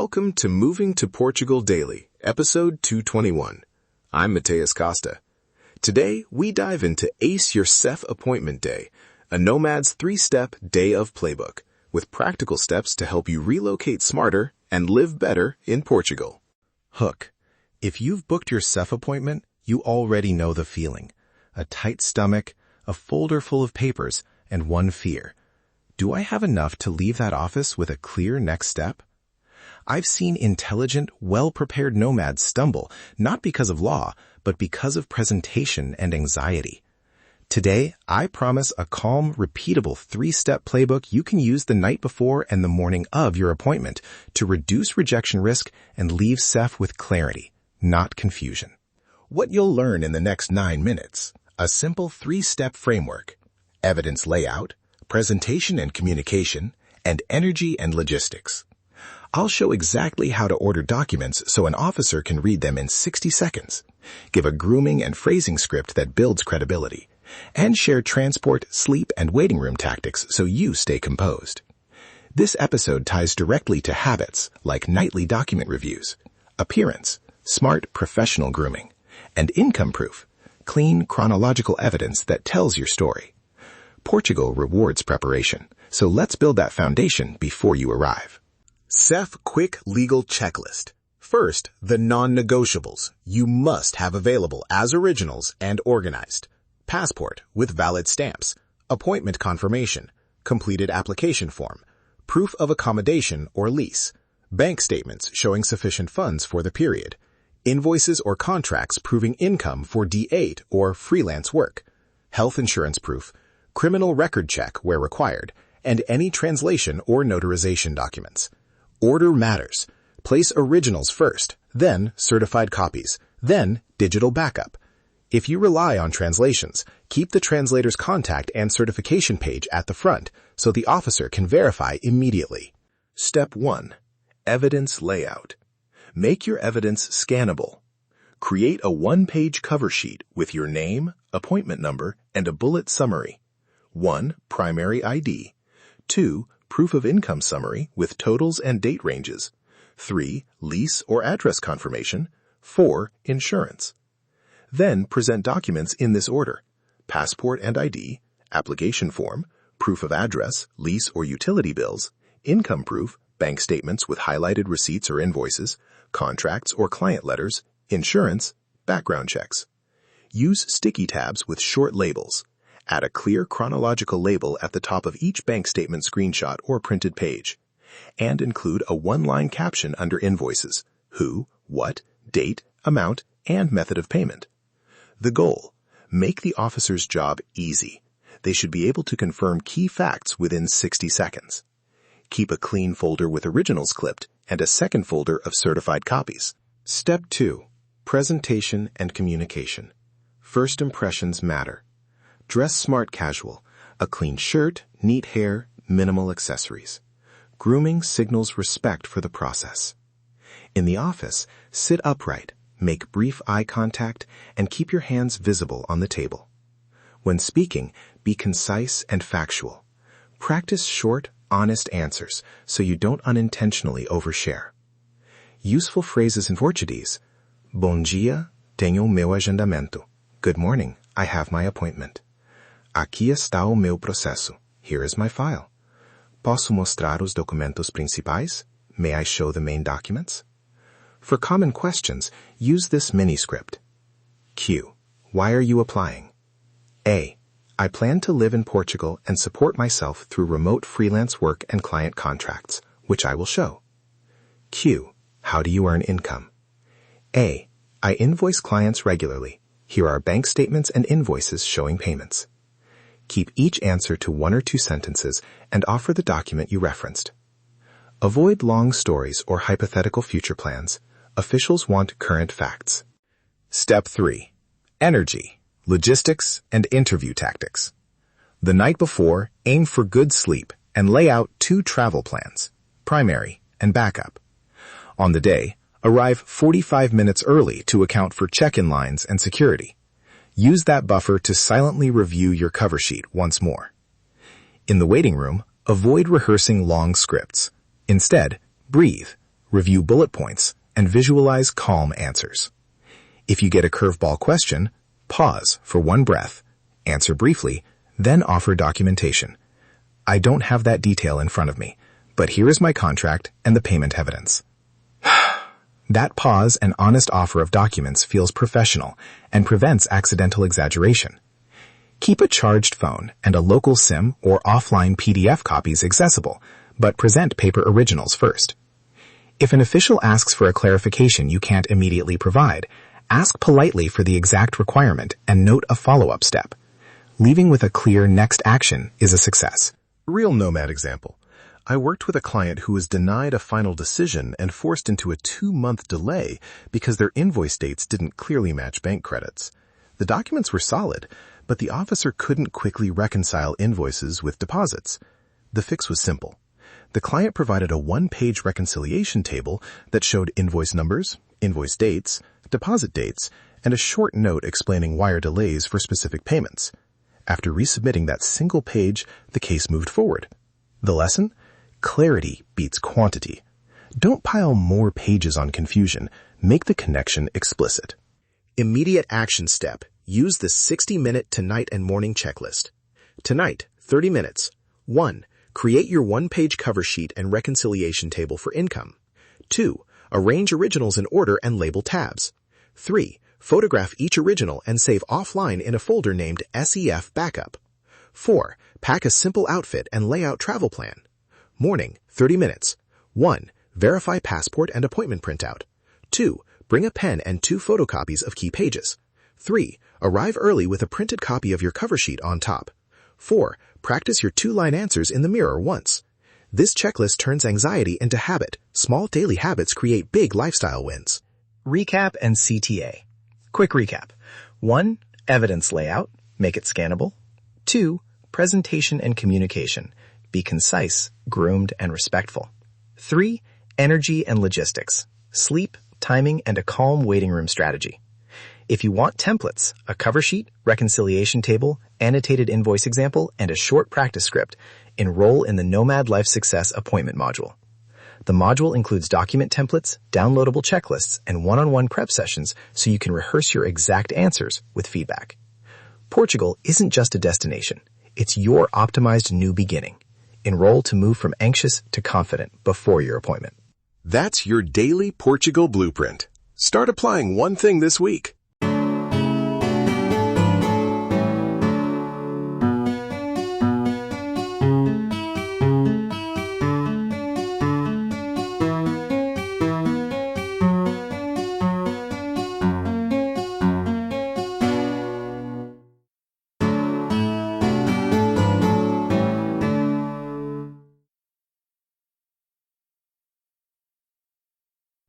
Welcome to Moving to Portugal Daily, episode 221. I'm Mateus Costa. Today, we dive into Ace Your SEF Appointment Day, a Nomad's 3-step day of Playbook, with practical steps to help you relocate smarter and live better in Portugal. Hook. If you've booked your SEF appointment, you already know the feeling. A tight stomach, a folder full of papers, and one fear. Do I have enough to leave that office with a clear next step? I've seen intelligent, well-prepared nomads stumble, not because of law, but because of presentation and anxiety. Today, I promise a calm, repeatable 3-step playbook you can use the night before and the morning of your appointment to reduce rejection risk and leave SEF with clarity, not confusion. What you'll learn in the next 9 minutes: a simple 3-step framework, evidence layout, presentation and communication, and energy and logistics. I'll show exactly how to order documents so an officer can read them in 60 seconds, give a grooming and phrasing script that builds credibility, and share transport, sleep, and waiting room tactics so you stay composed. This episode ties directly to habits like nightly document reviews, appearance, smart professional grooming, and income proof, clean chronological evidence that tells your story. Portugal rewards preparation, so let's build that foundation before you arrive. SEF Quick Legal Checklist. First, the non-negotiables you must have available as originals and organized. Passport with valid stamps, appointment confirmation, completed application form, proof of accommodation or lease, bank statements showing sufficient funds for the period, invoices or contracts proving income for D8 or freelance work, health insurance proof, criminal record check where required, and any translation or notarization documents. Order matters. Place originals first, then certified copies, then digital backup. If you rely on translations, keep the translator's contact and certification page at the front so the officer can verify immediately. Step 1. Evidence layout. Make your evidence scannable. Create a 1-page cover sheet with your name, appointment number, and a bullet summary. 1. Primary ID. 2. Proof of income summary with totals and date ranges. 3. Lease or address confirmation. 4. Insurance. Then present documents in this order: passport and ID, application form, proof of address, lease or utility bills, income proof, bank statements with highlighted receipts or invoices, contracts or client letters, insurance, background checks. Use sticky tabs with short labels. Add a clear chronological label at the top of each bank statement screenshot or printed page. And include a 1-line caption under invoices: who, what, date, amount, and method of payment. The goal: make the officer's job easy. They should be able to confirm key facts within 60 seconds. Keep a clean folder with originals clipped and a second folder of certified copies. Step 2. Presentation and communication. First impressions matter. Dress smart casual, a clean shirt, neat hair, minimal accessories. Grooming signals respect for the process. In the office, sit upright, make brief eye contact, and keep your hands visible on the table. When speaking, be concise and factual. Practice short, honest answers so you don't unintentionally overshare. Useful phrases in Portuguese: Bom dia, tenho o meu agendamento. Good morning, I have my appointment. Aqui está o meu processo. Here is my file. Posso mostrar os documentos principais? May I show the main documents? For common questions, use this mini-script. Q. Why are you applying? A. I plan to live in Portugal and support myself through remote freelance work and client contracts, which I will show. Q. How do you earn income? A. I invoice clients regularly. Here are bank statements and invoices showing payments. Keep each answer to 1 or 2 sentences and offer the document you referenced. Avoid long stories or hypothetical future plans. Officials want current facts. Step 3. Energy, logistics, and interview tactics. The night before, aim for good sleep and lay out 2 travel plans: primary and backup. On the day, arrive 45 minutes early to account for check-in lines and security. Use that buffer to silently review your cover sheet once more. In the waiting room, avoid rehearsing long scripts. Instead, breathe, review bullet points, and visualize calm answers. If you get a curveball question, pause for one breath, answer briefly, then offer documentation. I don't have that detail in front of me, but here is my contract and the payment evidence. That pause and honest offer of documents feels professional and prevents accidental exaggeration. Keep a charged phone and a local SIM or offline PDF copies accessible, but present paper originals first. If an official asks for a clarification you can't immediately provide, ask politely for the exact requirement and note a follow-up step. Leaving with a clear next action is a success. Real Nomad example. I worked with a client who was denied a final decision and forced into a 2-month delay because their invoice dates didn't clearly match bank credits. The documents were solid, but the officer couldn't quickly reconcile invoices with deposits. The fix was simple. The client provided a 1-page reconciliation table that showed invoice numbers, invoice dates, deposit dates, and a short note explaining wire delays for specific payments. After resubmitting that single page, the case moved forward. The lesson? Clarity beats quantity. Don't pile more pages on confusion. Make the connection explicit. Immediate action step. Use the 60-minute tonight and morning checklist. Tonight, 30 minutes. 1. Create your 1-page cover sheet and reconciliation table for income. 2. Arrange originals in order and label tabs. 3. Photograph each original and save offline in a folder named SEF Backup. 4. Pack a simple outfit and lay out travel plan. Morning, 30 minutes. 1. Verify passport and appointment printout. 2. Bring a pen and 2 photocopies of key pages. 3. Arrive early with a printed copy of your cover sheet on top. 4. Practice your 2-line answers in the mirror once. This checklist turns anxiety into habit. Small daily habits create big lifestyle wins. Recap and CTA. Quick recap. 1. Evidence layout. Make it scannable. 2. Presentation and communication. Be concise, groomed, and respectful. 3. Energy and logistics. Sleep, timing, and a calm waiting room strategy. If you want templates, a cover sheet, reconciliation table, annotated invoice example, and a short practice script, enroll in the Nomad Life Success Appointment module. The module includes document templates, downloadable checklists, and one-on-one prep sessions so you can rehearse your exact answers with feedback. Portugal isn't just a destination. It's your optimized new beginning. Enroll to move from anxious to confident before your appointment. That's your daily Portugal blueprint. Start applying one thing this week.